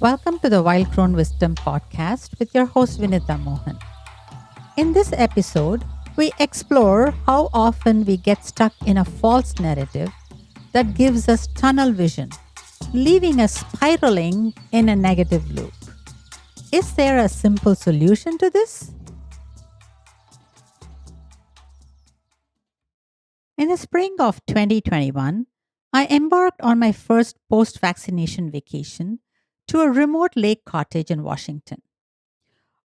Welcome to the Wild Crone Wisdom podcast with your host Vinutha Mohan. In this episode, we explore how often we get stuck in a false narrative that gives us tunnel vision, leaving us spiraling in a negative loop. Is there a simple solution to this? In the spring of 2021, I embarked on my first post vaccination vacation to a remote lake cottage in Washington.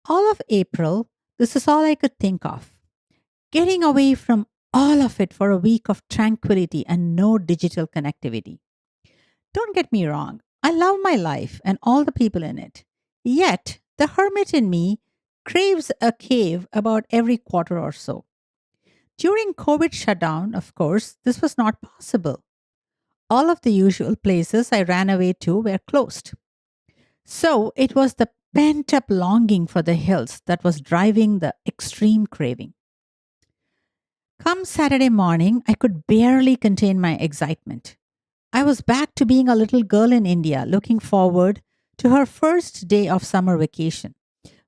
All of April, this is all I could think of. Getting away from all of it for a week of tranquility and no digital connectivity. Don't get me wrong, I love my life and all the people in it. Yet, the hermit in me craves a cave about every quarter or so. During COVID shutdown, of course, this was not possible. All of the usual places I ran away to were closed. So it was the pent up longing for the hills that was driving the extreme craving. Come Saturday morning, I could barely contain my excitement. I was back to being a little girl in India looking forward to her first day of summer vacation,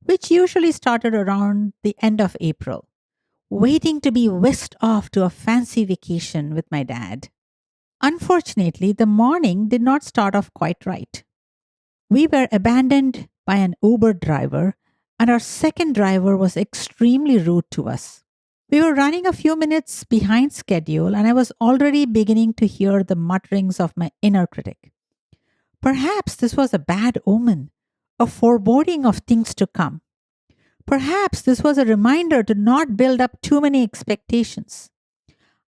which usually started around the end of April, waiting to be whisked off to a fancy vacation with my dad. Unfortunately, the morning did not start off quite right. We were abandoned by an Uber driver, and our second driver was extremely rude to us. We were running a few minutes behind schedule, and I was already beginning to hear the mutterings of my inner critic. Perhaps this was a bad omen, a foreboding of things to come. Perhaps this was a reminder to not build up too many expectations.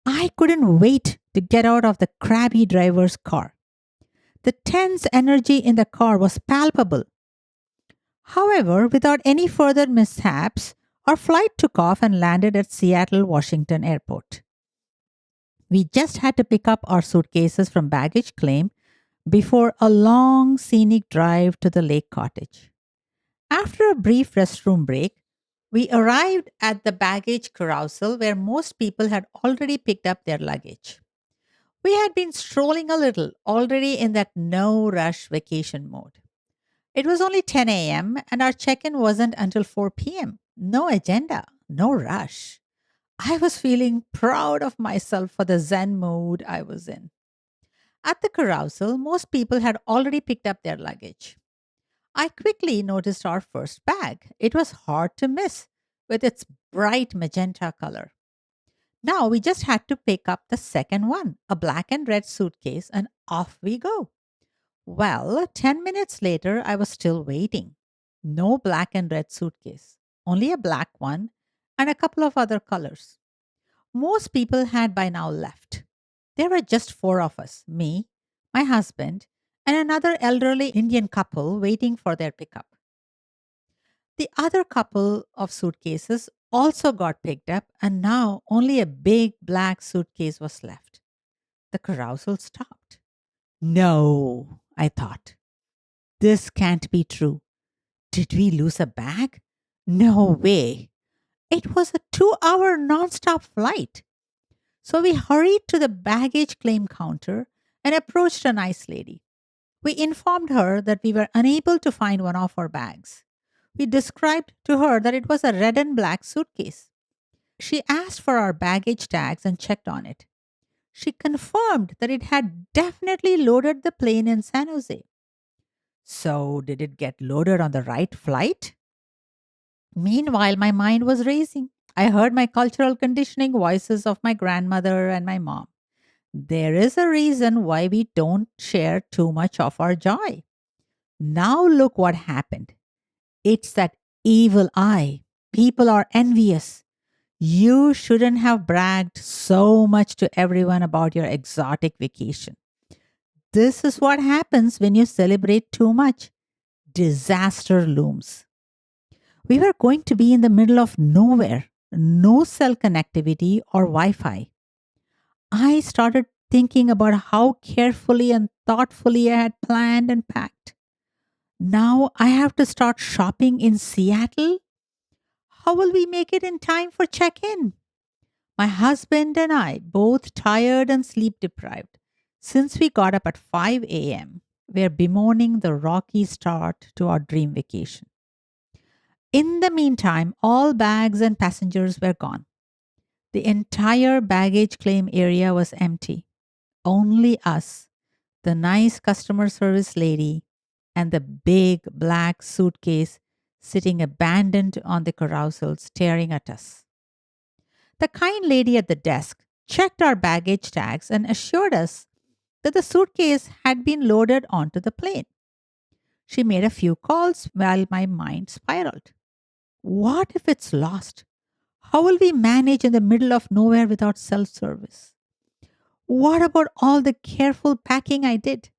I couldn't wait to get out of the crabby driver's car. The tense energy in the car was palpable. However, without any further mishaps, our flight took off and landed at Seattle, Washington Airport. We just had to pick up our suitcases from baggage claim before a long scenic drive to the lake cottage. After a brief restroom break, we arrived at the baggage carousel where most people had already picked up their luggage. We had been strolling a little, already in that no rush vacation mode. It was only 10 a.m., and our check in wasn't until 4 p.m. No agenda, no rush. I was feeling proud of myself for the Zen mood I was in. At the carousel, most people had already picked up their luggage. I quickly noticed our first bag. It was hard to miss with its bright magenta color. Now we just had to pick up the second one, a black and red suitcase, and off we go. Well, 10 minutes later, I was still waiting. No black and red suitcase, only a black one and a couple of other colors. Most people had by now left. There were just four of us, me, my husband, and another elderly Indian couple waiting for their pickup. The other couple of suitcases also got picked up, and now only a big black suitcase was left. The carousel stopped. No, I thought. This can't be true. Did we lose a bag? No way. It was a 2 hour non-stop flight. So we hurried to the baggage claim counter and approached a nice lady. We informed her that we were unable to find one of our bags. We described to her that it was a red and black suitcase. She asked for our baggage tags and checked on it. She confirmed that it had definitely loaded the plane in San Jose. So, did it get loaded on the right flight? Meanwhile, my mind was racing. I heard my cultural conditioning voices of my grandmother and my mom. There is a reason why we don't share too much of our joy. Now, look what happened. It's that evil eye. People are envious. You shouldn't have bragged so much to everyone about your exotic vacation. This is what happens when you celebrate too much. Disaster looms. We were going to be in the middle of nowhere, no cell connectivity or Wi Fi. I started thinking about how carefully and thoughtfully I had planned and packed. Now I have to start shopping in Seattle. How will we make it in time for check in? My husband and I, both tired and sleep deprived, since we got up at 5 a.m. were bemoaning the rocky start to our dream vacation. In the meantime, all bags and passengers were gone. The entire baggage claim area was empty. Only us, the nice customer service lady, and the big black suitcase sitting abandoned on the carousel staring at us. The kind lady at the desk checked our baggage tags and assured us that the suitcase had been loaded onto the plane. She made a few calls while my mind spiraled. What if it's lost? How will we manage in the middle of nowhere without self service? What about all the careful packing I did?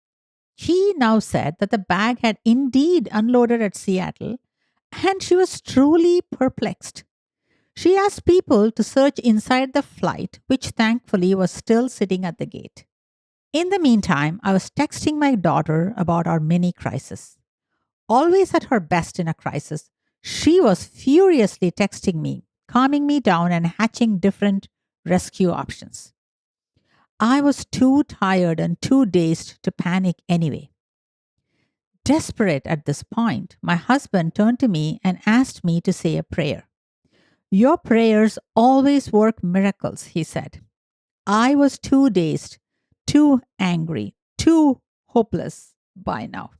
She now said that the bag had indeed unloaded at Seattle, and she was truly perplexed. She asked people to search inside the flight, which thankfully was still sitting at the gate. In the meantime, I was texting my daughter about our mini crisis. Always at her best in a crisis, she was furiously texting me, calming me down, and hatching different rescue options. I was too tired and too dazed to panic anyway. Desperate at this point, my husband turned to me and asked me to say a prayer. Your prayers always work miracles, he said. I was too dazed, too angry, too hopeless by now.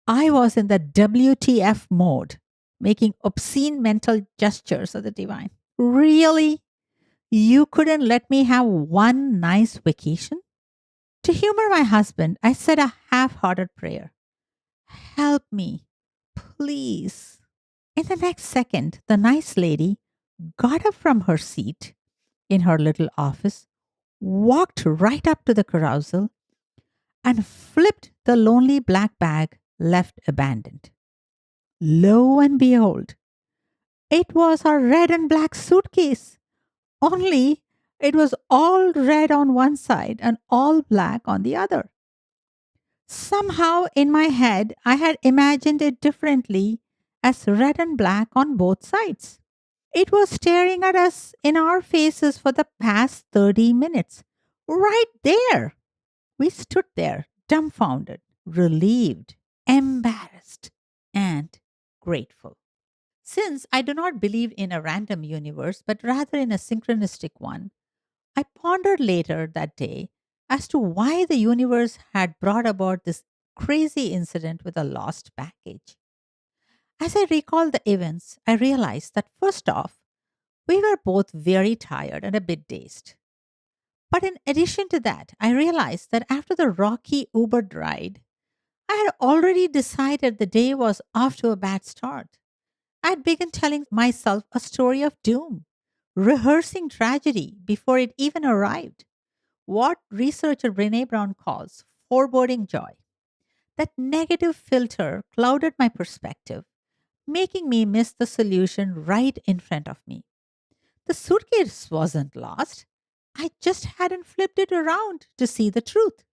I was in the WTF mode, making obscene mental gestures at the divine. Really? You couldn't let me have one nice vacation? To humor my husband, I said a half hearted prayer. Help me, please. In the next second, the nice lady got up from her seat in her little office, walked right up to the carousel, and flipped the lonely black bag left abandoned. Lo and behold, it was our red and black suitcase. Only it was all red on one side and all black on the other. Somehow in my head, I had imagined it differently as red and black on both sides. It was staring at us in our faces for the past 30 minutes. Right there. We stood there, dumbfounded, relieved, embarrassed, and grateful. Since I do not believe in a random universe, but rather in a synchronistic one, I pondered later that day as to why the universe had brought about this crazy incident with a lost package. As I recalled the events, I realized that first off, we were both very tired and a bit dazed. But in addition to that, I realized that after the rocky Uber ride, I had already decided the day was off to a bad start. I had begun telling myself a story of doom, rehearsing tragedy before it even arrived. What researcher Brene Brown calls foreboding joy. That negative filter clouded my perspective, making me miss the solution right in front of me. The suitcase wasn't lost. I just hadn't flipped it around to see the truth.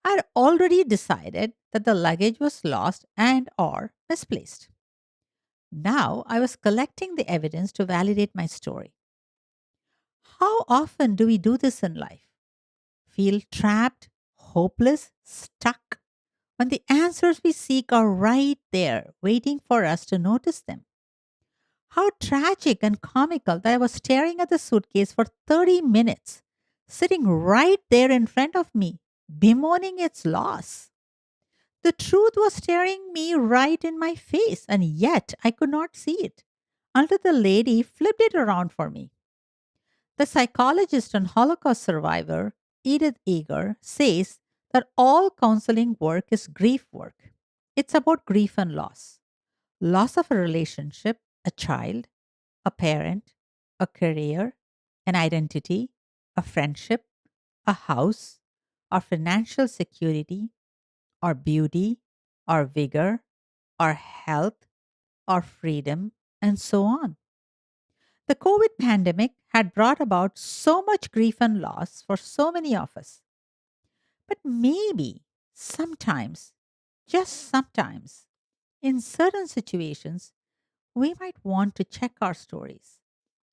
I'd already decided that the luggage was lost and or misplaced. Now I was collecting the evidence to validate my story. How often do we do this in life? Feel trapped, hopeless, stuck, when the answers we seek are right there, waiting for us to notice them. How tragic and comical that I was staring at the suitcase for 30 minutes, sitting right there in front of me, bemoaning its loss. The truth was staring me right in my face, and yet I could not see it until the lady flipped it around for me. The psychologist and Holocaust survivor, Edith Eger, says that all counseling work is grief work. It's about grief and loss of a relationship, a child, a parent, a career, an identity, a friendship, a house, our financial security, our beauty, our vigor, our health, our freedom, and so on. The COVID pandemic had brought about so much grief and loss for so many of us. But maybe sometimes, just sometimes, in certain situations, we might want to check our stories,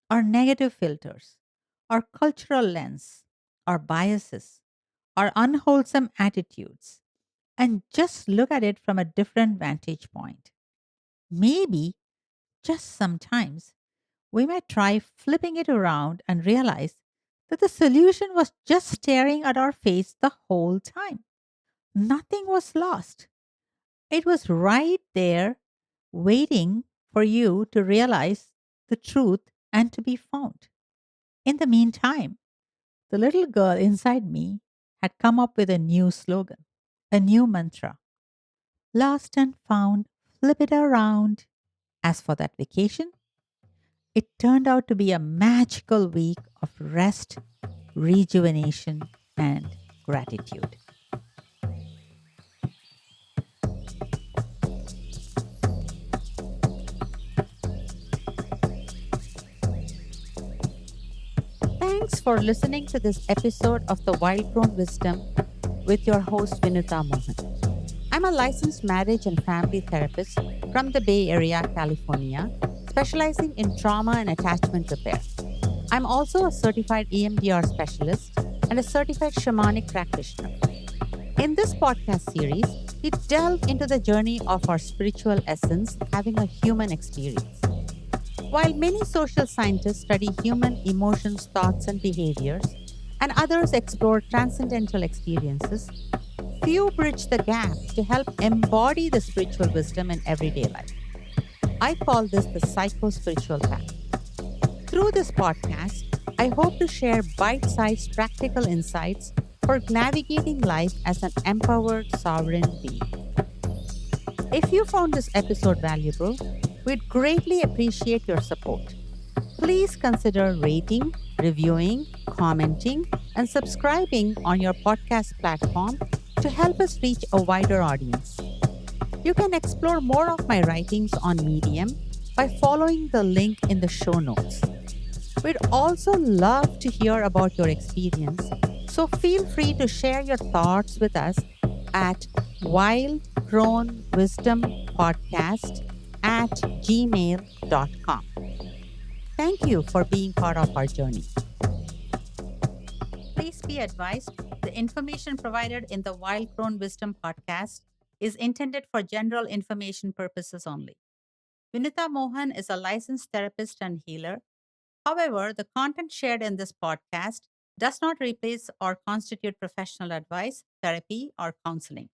our negative filters, our cultural lens, our biases, our unwholesome attitudes, and just look at it from a different vantage point. Maybe, just sometimes, we might try flipping it around and realize that the solution was just staring at our face the whole time. Nothing was lost. It was right there, waiting for you to realize the truth and to be found. In the meantime, the little girl inside me had come up with a new slogan, a new mantra: lost and found, flip it around. As for that vacation, it turned out to be a magical week of rest, rejuvenation, and gratitude. Thanks for listening to this episode of the Wild Crone Wisdom with your host Vinutha Mohan. I'm a licensed marriage and family therapist from the Bay Area, California, specializing in trauma and attachment repair. I'm also a certified EMDR specialist and a certified shamanic practitioner. In this podcast series, we delve into the journey of our spiritual essence having a human experience. While many social scientists study human emotions, thoughts, and behaviors, and others explore transcendental experiences, few bridge the gap to help embody the spiritual wisdom in everyday life. I call this the psycho spiritual path. Through this podcast, I hope to share bite sized practical insights for navigating life as an empowered sovereign being. If you found this episode valuable, we'd greatly appreciate your support. Please consider rating, reviewing, commenting, and subscribing on your podcast platform to help us reach a wider audience. You can explore more of my writings on Medium by following the link in the show notes. We'd also love to hear about your experience, so feel free to share your thoughts with us at Wild Crone Wisdom Podcast at gmail.com. Thank you for being part of our journey. Please be advised the information provided in the Wild Crone Wisdom podcast is intended for general information purposes only. Vinutha Mohan is a licensed therapist and healer. However, the content shared in this podcast does not replace or constitute professional advice, therapy, or counseling.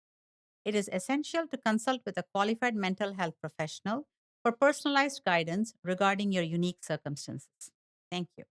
It is essential to consult with a qualified mental health professional for personalized guidance regarding your unique circumstances. Thank you.